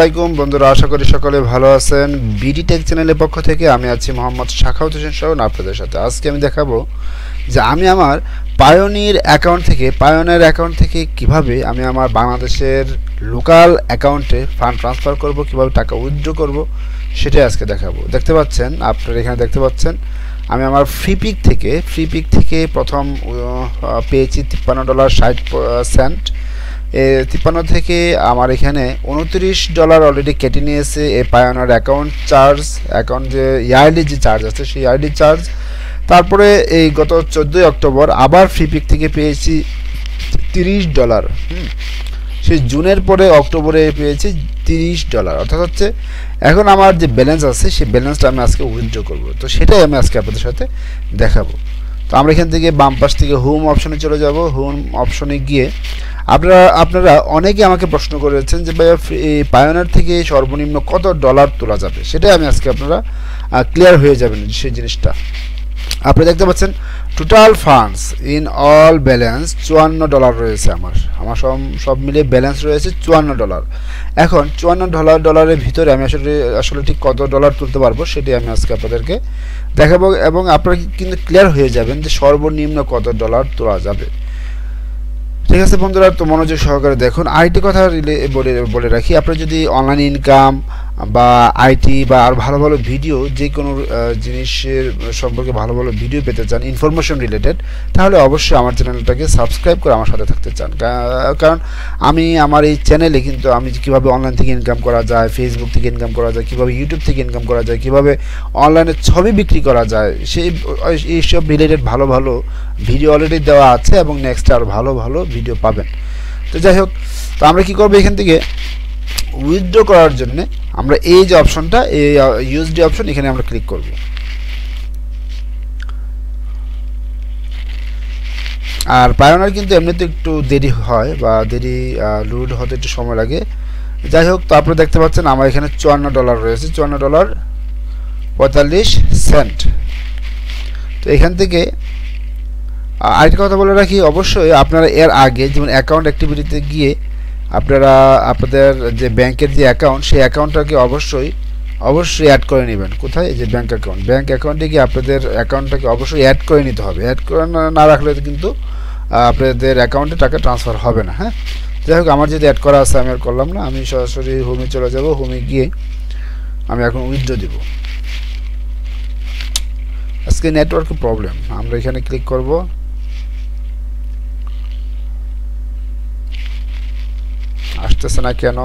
আসসালামু আলাইকুম বন্ধুরা, আশা করি সকলে ভালো আছেন। বিডি টেক চ্যানেলের পক্ষ থেকে আমি আছি মোহাম্মদ শাখাওয়াত হোসেন শাওন আপনাদের সাথে। আজকে আমি দেখাবো যে আমি আমার পায়োনির অ্যাকাউন্ট থেকে কিভাবে আমি আমার বাংলাদেশের লোকাল অ্যাকাউন্টে ফান্ড ট্রান্সফার করব, কিভাবে টাকা উইথড্র করব সেটাই আজকে দেখাবো। দেখতে পাচ্ছেন, আপনারা এখানে দেখতে পাচ্ছেন আমি আমার ফ্রি পিক থেকে প্রথম পেয়েছি $53.60। 53 থেকে আমার এখানে $29 অলরেডি কেটে নিয়েছে এই পায়োনির অ্যাকাউন্ট যে ইয়ারলি যে চার্জ আছে সেই ইয়ারলি চার্জ। তারপরে এই গত 14 অক্টোবর আবার ফ্রি পিক থেকে পেয়েছি $30। সেই জুনের পরে অক্টোবরে পেয়েছি $30। অর্থাৎ হচ্ছে এখন আমার যে ব্যালেন্স আছে সেই ব্যালেন্সটা আমি আজকে উইথড্র করব, তো সেটাই আমি আজকে আপনাদের সাথে দেখাবো। তো আমরা এখান থেকে বাম পাশ থেকে হোম অপশনে চলে যাব। হোম অপশনে গিয়ে আপনারা অনেকে আমাকে প্রশ্ন করেছেন যে ভাইয়া পায়োনির থেকে সর্বনিম্ন কত ডলার তোলা যাবে, সেটাই আমি আজকে আপনারা ক্লিয়ার হয়ে যাবেন সেই জিনিসটা। আপনি দেখতে পাচ্ছেন total funds in all balance $54 রয়েছে। আমার সব মিলিয়ে ব্যালেন্স রয়েছে $54। এখন $54 ভিতরে আমি আসলে ঠিক কত ডলার তুলতে পারবো সেটাই আমি আজকে আপনাদেরকে দেখাবো, এবং আপনারা কিন্তু ক্লিয়ার হয়ে যাবেন যে সর্বনিম্ন কত ডলার তোলা যাবে। ঠিক আছে বন্ধুরা, তো মনোযোগ সহকারে দেখুন। আইটি কথা বলে রাখি, আপনি যদি অনলাইন ইনকাম বা আইটি বা আর ভালো ভালো ভিডিও, যে কোনো জিনিসের সম্পর্কে ভালো ভালো ভিডিও পেতে চান ইনফরমেশন রিলেটেড, তাহলে অবশ্যই আমার চ্যানেলটাকে সাবস্ক্রাইব করে আমার সাথে থাকতে চান। কারণ আমি আমার এই চ্যানেলে কিন্তু আমি কীভাবে অনলাইন থেকে ইনকাম করা যায়, ফেসবুক থেকে ইনকাম করা যায়, কীভাবে ইউটিউব থেকে ইনকাম করা যায়, কীভাবে অনলাইনে ছবি বিক্রি করা যায়, এইসব রিলেটেড ভালো ভালো ভিডিও অলরেডি দেওয়া আছে, এবং নেক্সট আর ভালো ভালো ভিডিও পাবেন। তো যাই হোক, তো আমরা কী করবো, এখান থেকে উইথড্র করার জন্য আমরা এই যে অপশনটা, এই ইউএসডি অপশন, এখানে আমরা ক্লিক করব। আর পায়োনির কিন্তু এমনিতে একটু দেরি হয় বা লোড হতে একটু সময় লাগে। যাই হোক, তো আপনারা দেখতে পাচ্ছেন আমার এখানে $54 রয়েছে, $54.45। তো এখান থেকে আরেকটা কথা বলে রাখি, অবশ্যই আপনারা এর আগে যেমন অ্যাকাউন্ট অ্যাক্টিভিটিতে গিয়ে আপনারা আপনাদের যে ব্যাংকের যে অ্যাকাউন্ট, সেই অ্যাকাউন্টটাকে অবশ্যই অ্যাড করে নেবেন। কোথায়? এই যে ব্যাংক অ্যাকাউন্টে গিয়ে আপনাদের অ্যাকাউন্টটাকে অবশ্যই অ্যাড করে নিতে হবে। অ্যাড করে না রাখলে কিন্তু আপনাদের অ্যাকাউন্টে টাকা ট্রান্সফার হবে না। হ্যাঁ, যাই হোক, আমার যদি অ্যাড করা আছে আমি আর করলাম না, আমি সরাসরি হোমে চলে যাব। হোমে গিয়ে আমি এখন উইথড্র দেব। আজকে নেটওয়ার্কের প্রবলেম, আমরা এখানে ক্লিক করব। আসতেছে না কেন?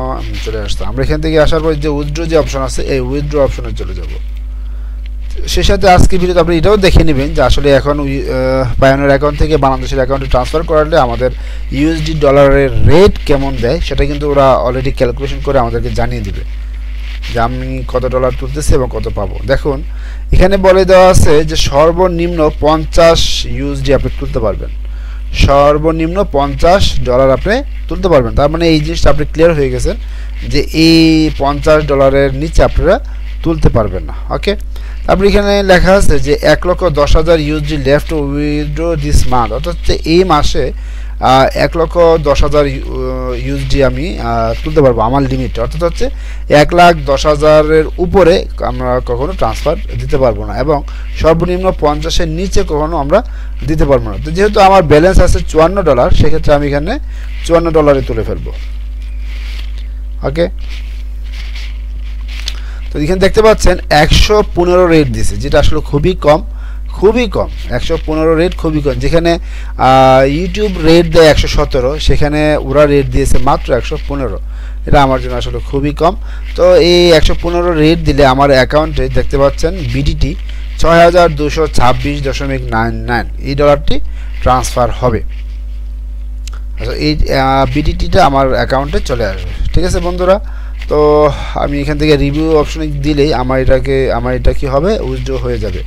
চলে আসতো। আমরা এখান থেকে আসার পর যে উইথড্র যে অপশন আছে, এই উইথড্র অপশনে চলে যাব। সেই সাথে আজকে ভিডিওতে আপনি এটাও দেখে নেবেন যে আসলে এখন পায়োনির অ্যাকাউন্ট থেকে বাংলাদেশের অ্যাকাউন্টে ট্রান্সফার করালে আমাদের ইউএসডি ডলারের রেট কেমন দেয়, সেটা কিন্তু ওরা অলরেডি ক্যালকুলেশন করে আমাদেরকে জানিয়ে দিবে যে আমি কত ডলার তুলতেছি এবং কত পাবো। দেখুন, এখানে বলে দেওয়া আছে যে সর্বনিম্ন 50 ইউএসডি আপনি তুলতে পারবেন, সর্বনিম্ন $50 আপনি তুলতে পারবেন। তার মানে এই জিনিসটা আপনি ক্লিয়ার হয়ে গেছেন যে এই $50 নিচে আপনারা তুলতে পারবেন না। ওকে, তারপরে এখানে লেখা আছে যে 1,10,000 USD left withdraw this month, অর্থাৎ এই মাসে 1,10,000 ইউএসডি আমি তুলতে পারবো, আমার লিমিট। অর্থাৎ হচ্ছে 1,10,000-এর উপরে আমরা কখনো ট্রান্সফার দিতে পারবো না, এবং সর্বনিম্ন 50-এর নিচে কখনো আমরা দিতে পারবো না। তো যেহেতু আমার ব্যালেন্স আছে $54, সেক্ষেত্রে আমি এখানে $54 তুলে ফেলবো। ওকে, তো এখানে দেখতে পাচ্ছেন 115 রেট দিছে, যেটা আসলে খুবই কম। 115 রেট খুবই কম। যেখানে ইউটিউব রেট দেয় 117, সেখানে ওরা রেট দিয়েছে মাত্র 115। এটা আমার জন্য আসলে খুবই কম। তো এই 115 রেট দিলে আমার অ্যাকাউন্টে দেখতে পাচ্ছেন বিডিটি 6,226.99 এই ডলারটি ট্রান্সফার হবে। আচ্ছা, এই বিডিটিটা আমার অ্যাকাউন্টে চলে আসবে। ঠিক আছে বন্ধুরা, তো আমি এখান থেকে রিভিউ অপশনে দিলেই আমার এটা কি হবে, উইথড্র হয়ে যাবে।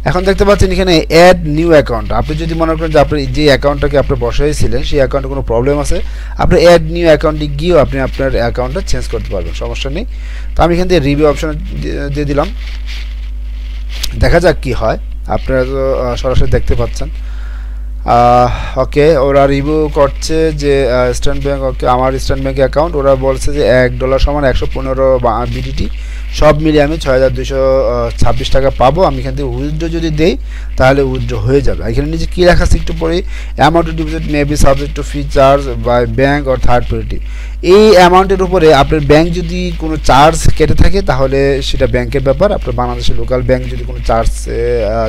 এখন দেখতে পাচ্ছেন এখানে অ্যাড নিউ অ্যাকাউন্ট। আপনি যদি মনে করেন যে আপনি যে অ্যাকাউন্টটাকে আপনি বসাইছিলেন সেই অ্যাকাউন্টে কোনো প্রবলেম আছে, আপনি অ্যাড নিউ অ্যাকাউন্টে গিয়েও আপনি আপনার অ্যাকাউন্টটা চেঞ্জ করতে পারবেন, সমস্যা নেই। তো আমি এখান থেকে রিভিউ অপশনে দিয়ে দিলাম, দেখা যাক কি হয়। আপনারা তো সরাসরি দেখতে পাচ্ছেন। ওকে, ওরা রিভিউ করছে যে ইস্টার্ন ব্যাংক, ওকে আমার ইস্টার্ন ব্যাংক অ্যাকাউন্ট, ওরা বলছে যে $1 সমান 115 বিডিটি, সব মিলিয়ে আমি 6226 টাকা পাবো। আমি এখান থেকে উইথড্র যদি দেই তাহলে উইথড্র হয়ে যাবে। এখানে নিচে কী লেখা আছে একটু পরে, amount to deposit may be subject to fee charge by bank or third party. এই অ্যামাউন্টের উপরে আপনার ব্যাংক যদি কোনো চার্জ কেটে থাকে তাহলে সেটা ব্যাংকের ব্যাপার। আপনার বাংলাদেশের লোকাল ব্যাংক যদি কোনো চার্জ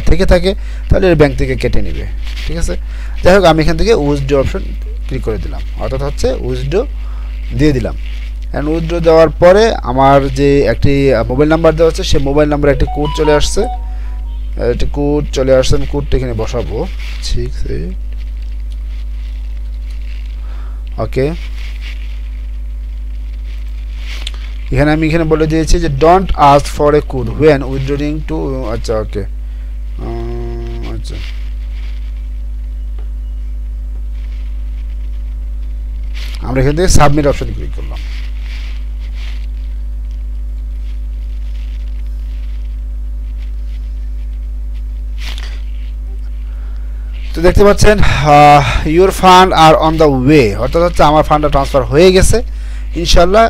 থেকে থাকে তাহলে ব্যাংক থেকে কেটে নেবে, ঠিক আছে। যাই হোক, আমি এখান থেকে উইথড্র অপশন ক্লিক করে দিলাম, অর্থাৎ হচ্ছে উইথড্র দিয়ে দিলাম। অ্যান্ড উইথড্র দেওয়ার পরে আমার যে একটি মোবাইল নাম্বার দেওয়া হচ্ছে সেই মোবাইল নাম্বারে একটি কোড চলে আসছে, একটি কোড চলে আসছে। আমি কোডটা এখানে বসাবো, ঠিক আছে। ওকে, এখানে আমি এখানে বলে দিয়েছি যে don't ask for a code when withdrawing to, আচ্ছা ওকে, আচ্ছা আমরা এখান থেকে সাবমিট অপশন ক্লিক করলাম। তো দেখতে পাচ্ছেন your fund are on the way, অর্থাৎ হচ্ছে আমার ফান্ডটা ট্রান্সফার হয়ে গেছে। ইনশাল্লাহ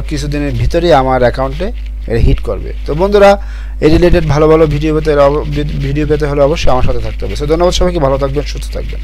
কিছুদিনের ভিতরেই আমার অ্যাকাউন্টে এটা হিট করবে। তো বন্ধুরা, এই রিলেটেড ভালো ভালো ভিডিও পেতে হলে অবশ্যই আমার সাথে থাকতে হবে। সো ধন্যবাদ সবাইকে, ভালো থাকবেন, সুস্থ থাকবেন।